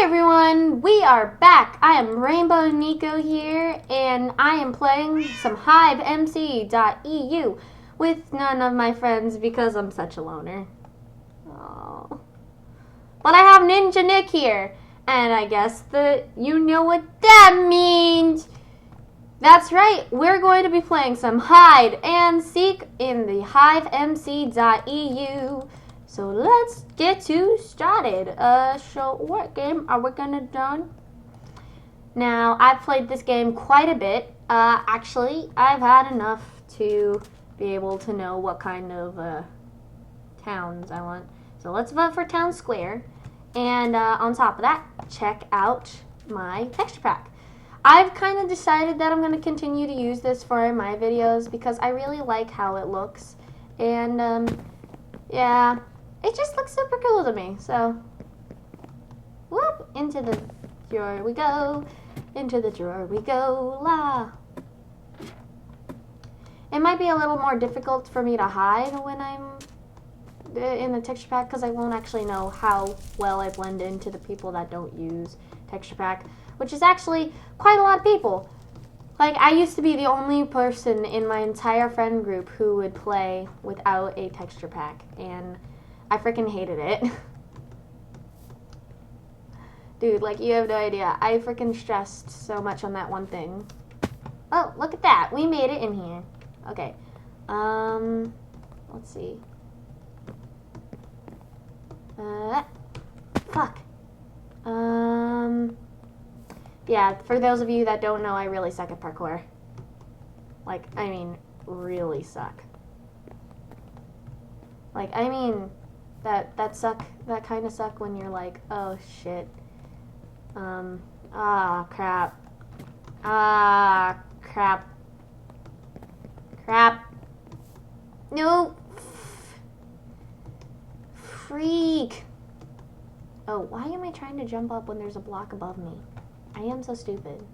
everyone, we are back. I am Rainbow Nico here, and I am playing some hivemc.eu with none of my friends because I'm such a loner. Oh. But I have Ninja Nick here, and I guess that you know what that means. That's right, we're going to be playing some hide and seek in the hivemc.eu. So let's get started. So what game are we gonna do? Now, I've played this game quite a bit. Actually, I've had enough to be able to know what kind of towns I want. So let's vote for Town Square. And on top of that, check out my texture pack. I've kind of decided that I'm going to continue to use this for my videos because I really like how it looks. And, yeah, it just looks super cool to me. So, whoop, into the drawer we go. Into the drawer we go, la. It might be a little more difficult for me to hide when I'm in the texture pack because I won't actually know how well I blend into the people that don't use texture pack, which is actually quite a lot of people. Like, I used to be the only person in my entire friend group who would play without a texture pack, and I freaking hated it. Dude, like, you have no idea. I freaking stressed so much on that one thing. Oh, look at that. We made it in here. Okay. Let's see. Fuck. Yeah, for those of you that don't know, I really suck at parkour. Like, I mean, really suck. Like, I mean, that kind of suck when you're like, oh shit. Crap. Crap. Crap. No. Freak. Oh, why am I trying to jump up when there's a block above me? I am so stupid.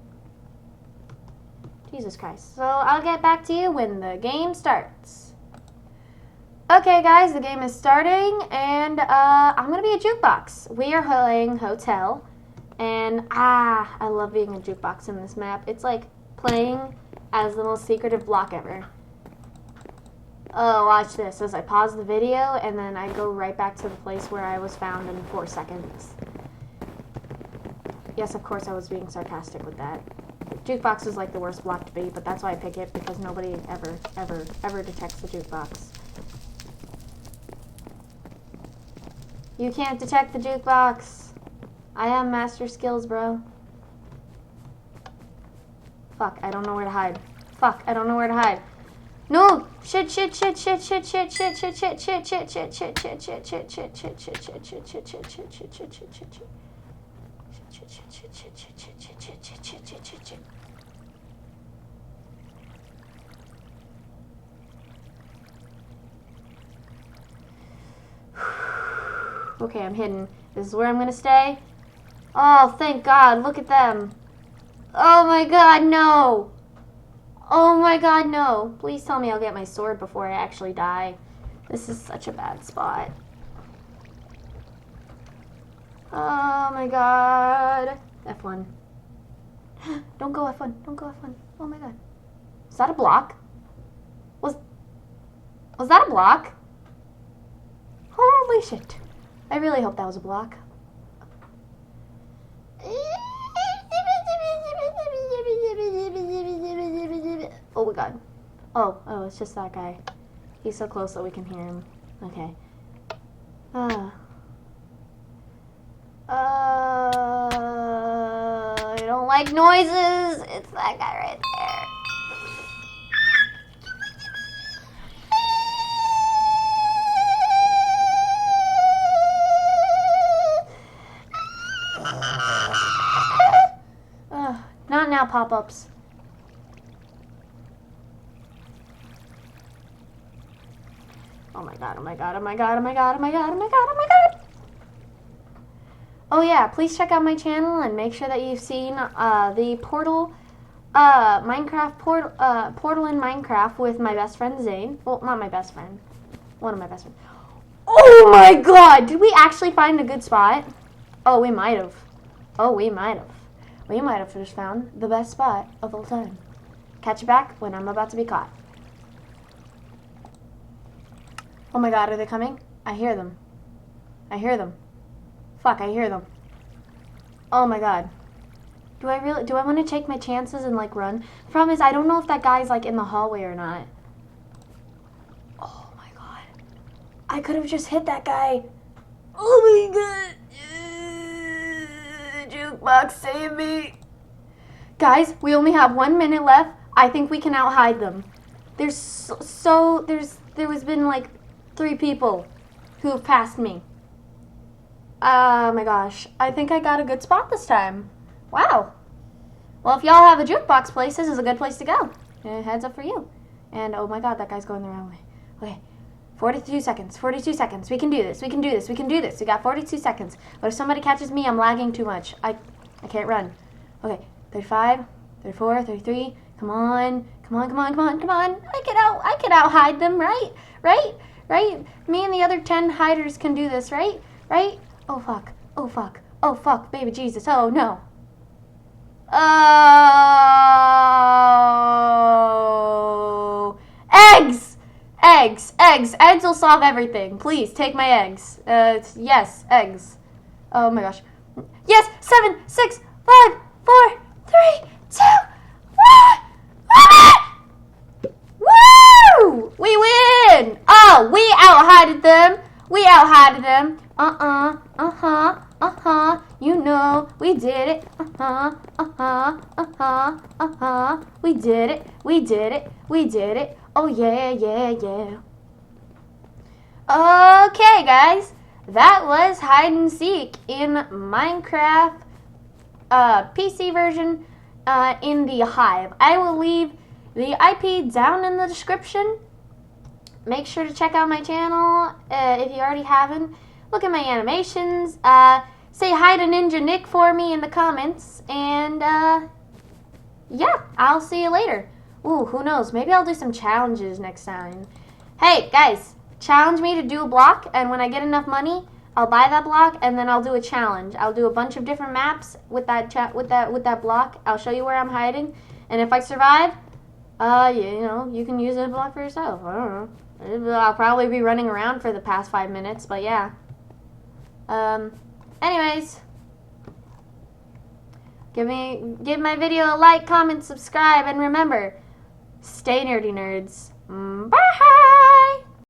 Jesus Christ. So I'll get back to you when the game starts. Okay, guys, the game is starting, and I'm going to be a jukebox. We are playing Hotel, and I love being a jukebox in this map. It's like playing as the most secretive block ever. Oh, watch this as I pause the video, and then I go right back to the place where I was found in 4 seconds. Yes, of course, I was being sarcastic with that. Jukebox is like the worst block to be, but that's why I pick it, because nobody ever detects the jukebox. You can't detect the jukebox. I have master skills, bro. Fuck, I don't know where to hide. Fuck, I don't know where to hide. No! Shit. Okay, I'm hidden. This is where I'm gonna stay. Oh, thank God. Look at them. Oh my God, no. Oh my God, no. Please tell me I'll get my sword before I actually die. This is such a bad spot. Oh my God. F1. Don't go F1. Don't go F1. Oh my God. Is that a block? Was that a block? Holy shit. I really hope that was a block. Oh my God. Oh, it's just that guy. He's so close that we can hear him. Okay. I don't like noises. It's that guy right there. Not now, pop-ups. Oh my God, oh my God, oh my God, oh my God, oh my God, oh my God, oh my God. Oh yeah, please check out my channel and make sure that you've seen the Portal Portal in Minecraft with my best friend Zane. Well, not my best friend. One of my best friends. Oh my God, did we actually find a good spot? Oh, we might have. Oh, we might have. We might have just found the best spot of all time. Catch you back when I'm about to be caught. Oh my god, are they coming? I hear them. I hear them. Fuck, I hear them. Oh my god. Do I want to take my chances and like run? The problem is I don't know if that guy's like in the hallway or not. Oh my god. I could have just hit that guy. Oh my god. Jukebox, save me. Guys, we only have 1 minute left. I think we can out-hide them. There has been like 3 people who have passed me. Oh my gosh. I think I got a good spot this time. Wow. Well, if y'all have a jukebox place, this is a good place to go. Heads up for you. And oh my god, that guy's going the wrong way. Okay. 42 seconds. 42 seconds. We can do this. We can do this. We can do this. We got 42 seconds. But if somebody catches me, I'm lagging too much. I can't run. Okay. 35, 34, 33. Come on. Come on, come on, come on, come on. I can out-hide them, right? Right? Right? Me and the other 10 hiders can do this, right? Right? Oh, fuck. Oh, fuck. Oh, fuck. Baby Jesus. Oh, no. Oh. Eggs! Eggs. Eggs. Eggs will solve everything. Please, take my eggs. Yes, eggs. Oh, my gosh. Yes! 7, 6, 5, 4, 3, 2, 1. Woo! We win! Oh, we out-hided them. We out-hided them. You know, we did it. We did it. We did it. We did it. Oh, yeah, yeah, yeah. Okay, guys. That was hide and seek in Minecraft PC version in the Hive. I will leave the IP down in the description. Make sure to check out my channel if you already haven't. Look at my animations. Say hi to Ninja Nick for me in the comments. And, yeah, I'll see you later. Ooh, who knows? Maybe I'll do some challenges next time. Hey, guys, challenge me to do a block, and when I get enough money, I'll buy that block, and then I'll do a challenge. I'll do a bunch of different maps with that block. I'll show you where I'm hiding, and if I survive, you know, you can use a block for yourself. I don't know. I'll probably be running around for the past 5 minutes, but yeah. Anyways, give my video a like, comment, subscribe, and remember, stay nerdy, nerds. Bye!